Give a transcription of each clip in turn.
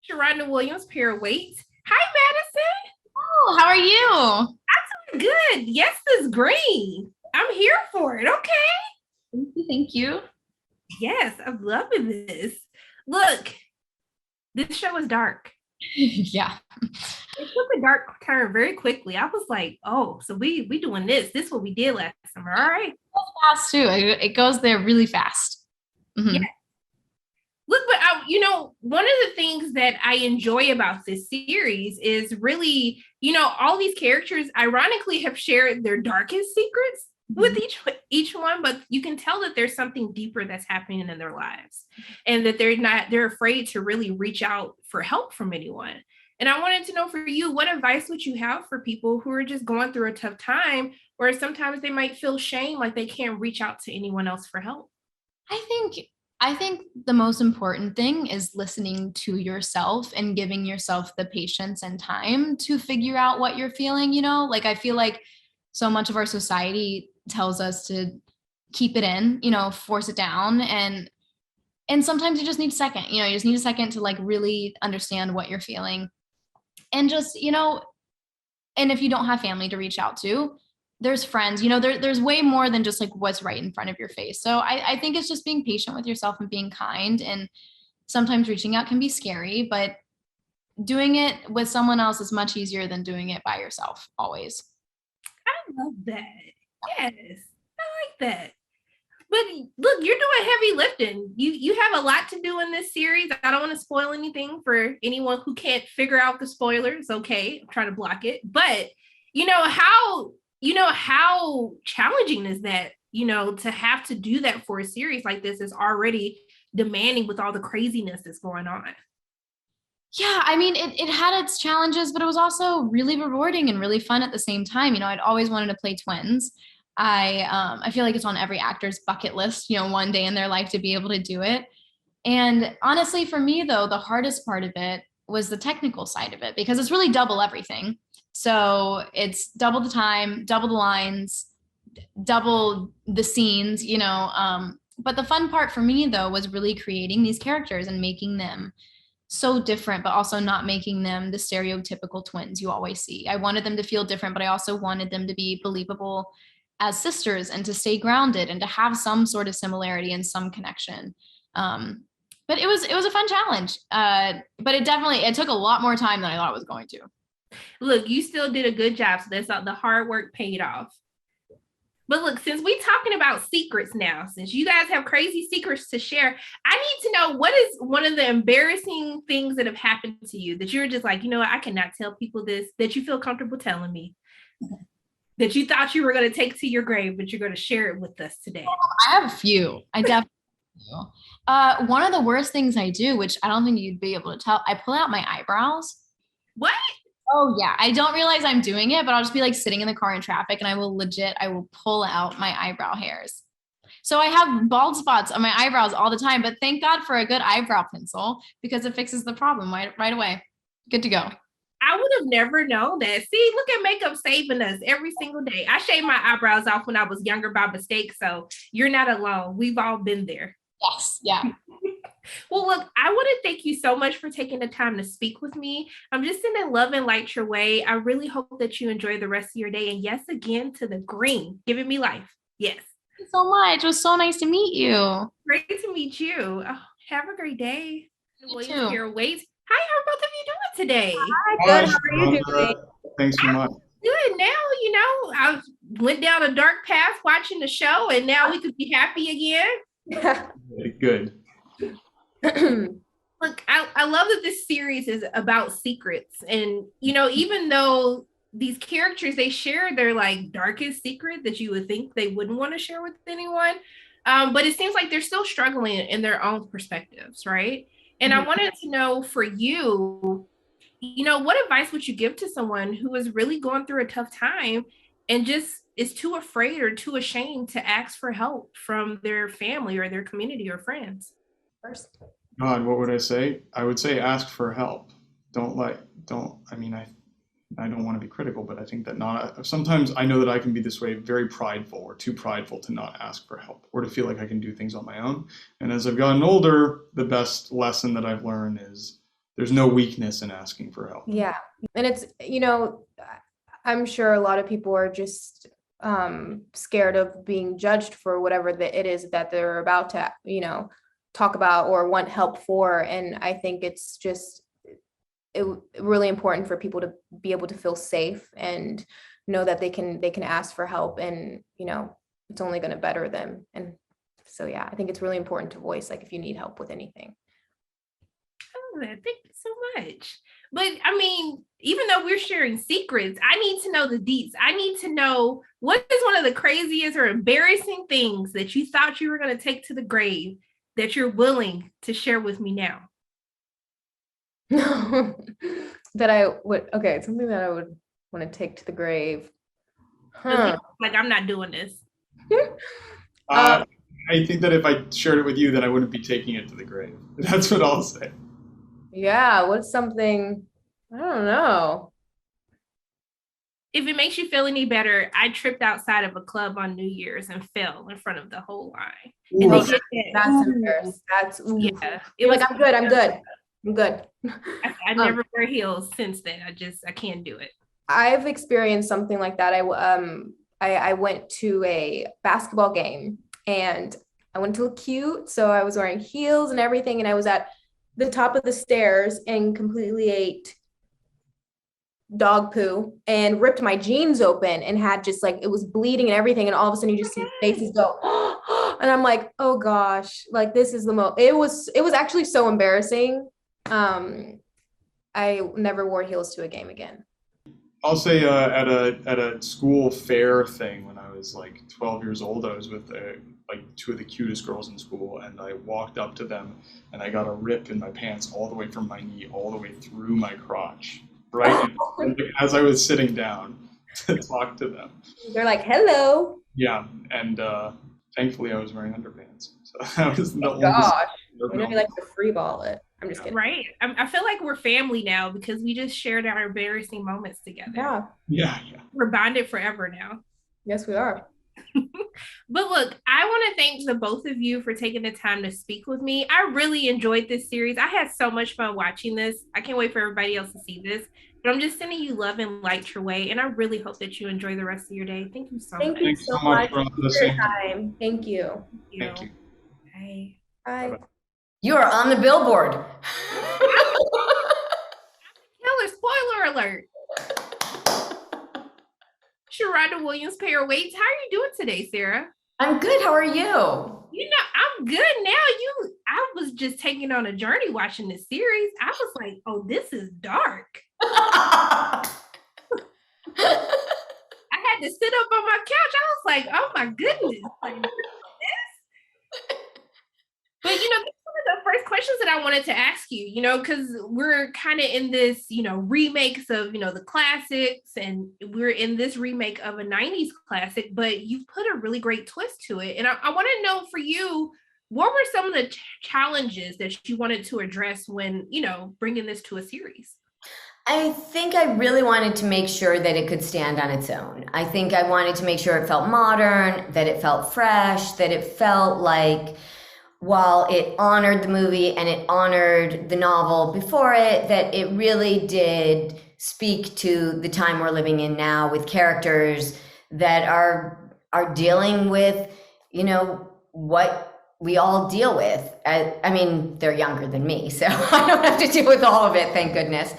Sharonda Williams, pair-weight. Hi, Madison. Oh, how are you? Good. Yes, this green. I'm here for it. Okay. Thank you. Thank you. Yes, I'm loving this. Look, this show is dark. Yeah. It took a dark turn very quickly. I was like, oh, so we doing this. This is what we did last summer. All right. Fast too. It goes there really fast. Yeah. Hmm. Look, but one of the things that I enjoy about this series is really, all these characters ironically have shared their darkest secrets with each one, but you can tell that there's something deeper that's happening in their lives, and that they're afraid to really reach out for help from anyone. And I wanted to know for you, what advice would you have for people who are just going through a tough time, or sometimes they might feel shame, like they can't reach out to anyone else for help? I think I think the most important thing is listening to yourself and giving yourself the patience and time to figure out what you're feeling, Like I feel like so much of our society tells us to keep it in, force it down and sometimes you just need a second, you just need a second to like really understand what you're feeling. And just, and if you don't have family to reach out to, there's friends, there's way more than just like what's right in front of your face. So I think it's just being patient with yourself and being kind. And sometimes reaching out can be scary, but doing it with someone else is much easier than doing it by yourself always. I love that. Yes, I like that. But look, you're doing heavy lifting. You have a lot to do in this series. I don't want to spoil anything for anyone who can't figure out the spoilers. Okay, I'm trying to block it. But how challenging is that? To have to do that for a series like this is already demanding with all the craziness that's going on. Yeah, I mean, it had its challenges, but it was also really rewarding and really fun at the same time. I'd always wanted to play twins. I feel like it's on every actor's bucket list, one day in their life to be able to do it. And honestly, for me though, the hardest part of it was the technical side of it because it's really double everything. So it's double the time, double the lines, double the scenes, but the fun part for me though was really creating these characters and making them so different, but also not making them the stereotypical twins you always see. I wanted them to feel different, but I also wanted them to be believable as sisters and to stay grounded and to have some sort of similarity and some connection. But it was a fun challenge. But it took a lot more time than I thought it was going to. Look, you still did a good job. So that's the hard work paid off. But look, since we talking about secrets now, since you guys have crazy secrets to share, I need to know, what is one of the embarrassing things that have happened to you that you're just like, I cannot tell people this, that you feel comfortable telling me, that you thought you were going to take to your grave, but you're going to share it with us today. I have a few. I definitely do. One of the worst things I do, which I don't think you'd be able to tell, I pull out my eyebrows. What? Oh yeah, I don't realize I'm doing it, but I'll just be like sitting in the car in traffic and I will pull out my eyebrow hairs. So I have bald spots on my eyebrows all the time, but thank God for a good eyebrow pencil because it fixes the problem right away. Good to go. I would have never known that. See, look at makeup saving us every single day. I shaved my eyebrows off when I was younger by mistake, so you're not alone. We've all been there. Yes, yeah. Well, look, I want to thank you so much for taking the time to speak with me. I'm just sending love and light your way. I really hope that you enjoy the rest of your day. And yes, again, to the green, giving me life. Yes. Thank you so much. It was so nice to meet you. Great to meet you. Oh, have a great day. You Williams too. here. Wait. Hi, how are both of you doing today? Hi, Hi, good. How are you doing? thanks so much. Good. Now, I went down a dark path watching the show, and now we could be happy again. Good. Look, I love that this series is about secrets. And, even though these characters, they share their like darkest secret that you would think they wouldn't want to share with anyone. But it seems like they're still struggling in their own perspectives, right? And I wanted to know for you, what advice would you give to someone who is really going through a tough time and just is too afraid or too ashamed to ask for help from their family or their community or friends? First. God, what would I say? I would say ask for help. I mean, I don't want to be critical, but I think that sometimes I know that I can be this way, very prideful or too prideful to not ask for help or to feel like I can do things on my own. And as I've gotten older, the best lesson that I've learned is there's no weakness in asking for help. Yeah. And it's, I'm sure a lot of people are just scared of being judged for whatever it is that they're about to, talk about or want help for. And I think it's just really important for people to be able to feel safe and know that they can ask for help, and it's only going to better them. And so I think it's really important to voice, like, if you need help with anything. Oh, thank you so much. But I mean, even though we're sharing secrets, I need to know the deets. I need to know, what is one of the craziest or embarrassing things that you thought you were going to take to the grave that you're willing to share with me now? That I would, okay, something that I would want to take to the grave. Like, I'm not doing this. I think that if I shared it with you, then I wouldn't be taking it to the grave. That's what I'll say. Yeah, what's something, I don't know. If it makes you feel any better, I tripped outside of a club on New Year's and fell in front of the whole line. And they did that. That's embarrassing. That's, Yeah. It was like, I'm good. I never wear heels since then. I can't do it. I've experienced something like that. I went to a basketball game and I went to look cute. So I was wearing heels and everything. And I was at the top of the stairs and completely ate dog poo and ripped my jeans open and had just like, it was bleeding and everything. And all of a sudden you just see faces go, and I'm like, oh gosh, like this is it was actually so embarrassing. I never wore heels to a game again. I'll say at a school fair thing when I was like 12 years old, I was with like two of the cutest girls in school, and I walked up to them and I got a rip in my pants all the way from my knee all the way through my crotch, right? As I was sitting down to talk to them. They're like, hello. Yeah, and thankfully I was wearing underpants, so that was the only. Gosh, I know you like to free ball it. I'm just kidding. Right. I feel like we're family now because we just shared our embarrassing moments together. Yeah. We're bonded forever now. Yes, we are. But look, I want to thank the both of you for taking the time to speak with me. I really enjoyed this series. I had so much fun watching this. I can't wait for everybody else to see this. But I'm just sending you love and light your way. And I really hope that you enjoy the rest of your day. Thank you so much. Thank you so much for your time. Thank you. Thank you. Bye. Bye. You are on the billboard. Killer, spoiler alert. Sharada Williams Payer-Waits. How are you doing today, Sarah? I'm good. How are you? I'm good now. I was just taking on a journey watching this series. I was like, oh, this is dark. I had to sit up on my couch. I was like, oh my goodness. Like, this? But this is one of the first questions that I wanted to ask you, because we're kind of in this, remakes of, the classics, and we're in this remake of a 90s classic, but you've put a really great twist to it. And I want to know, for you, what were some of the challenges that you wanted to address when, bringing this to a series? I think I really wanted to make sure that it could stand on its own. I think I wanted to make sure it felt modern, that it felt fresh, that it felt like, while it honored the movie and it honored the novel before it, that it really did speak to the time we're living in now, with characters that are dealing with, what we all deal with. I mean, they're younger than me, so I don't have to deal with all of it, thank goodness.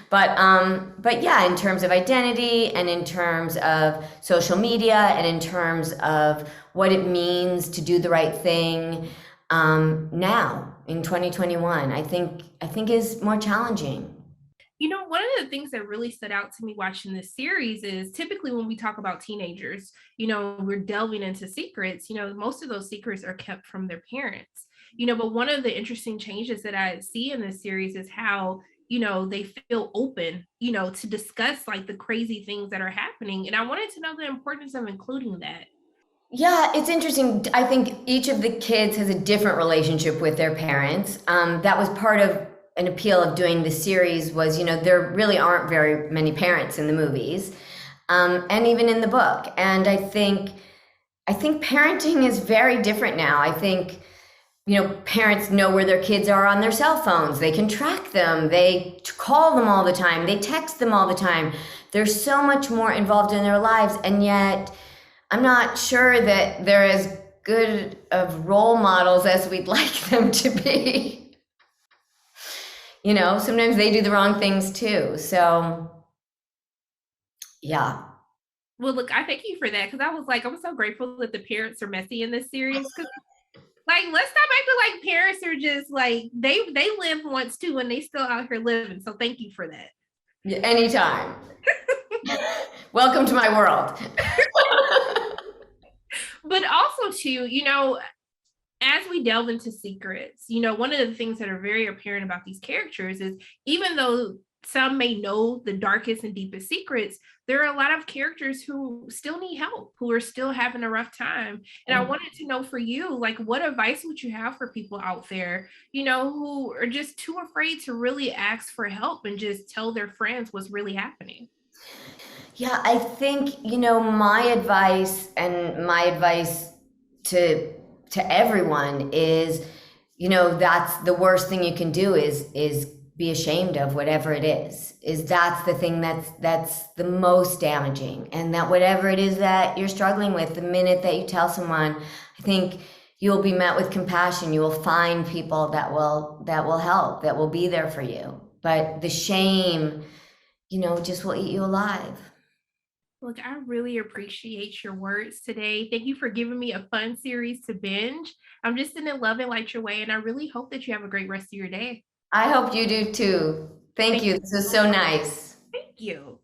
But yeah, in terms of identity and in terms of social media and in terms of what it means to do the right thing, now in 2021, I think is more challenging. One of the things that really stood out to me watching this series is, typically when we talk about teenagers, we're delving into secrets, most of those secrets are kept from their parents, but one of the interesting changes that I see in this series is how, they feel open, to discuss like the crazy things that are happening. And I wanted to know the importance of including that. Yeah, it's interesting. I think each of the kids has a different relationship with their parents. That was part of an appeal of doing the series was, there really aren't very many parents in the movies, and even in the book. And I think parenting is very different now. I think parents know where their kids are on their cell phones. They can track them. They call them all the time. They text them all the time. They're so much more involved in their lives. And yet, I'm not sure that they're as good of role models as we'd like them to be. Sometimes they do the wrong things too. So, yeah. Well, look, I thank you for that, because I was like, I'm so grateful that the parents are messy in this series. Because, like, let's stop acting like parents are just like they lived once too, and they still out here living. So thank you for that. Yeah, anytime. Welcome to my world. But also too, as we delve into secrets, one of the things that are very apparent about these characters is, even though some may know the darkest and deepest secrets, there are a lot of characters who still need help, who are still having a rough time. And I wanted to know for you, like, what advice would you have for people out there, who are just too afraid to really ask for help and just tell their friends what's really happening? Yeah, I think, my advice to everyone is, that's the worst thing you can do is be ashamed of whatever it is that's the thing that's the most damaging. And that whatever it is that you're struggling with, the minute that you tell someone, I think you'll be met with compassion. You will find people that will help, that will be there for you. But the shame, just will eat you alive. Look, I really appreciate your words today. Thank you for giving me a fun series to binge. I'm just in love and light your way, and I really hope that you have a great rest of your day. I hope you do too. Thank you. This was so nice. Thank you.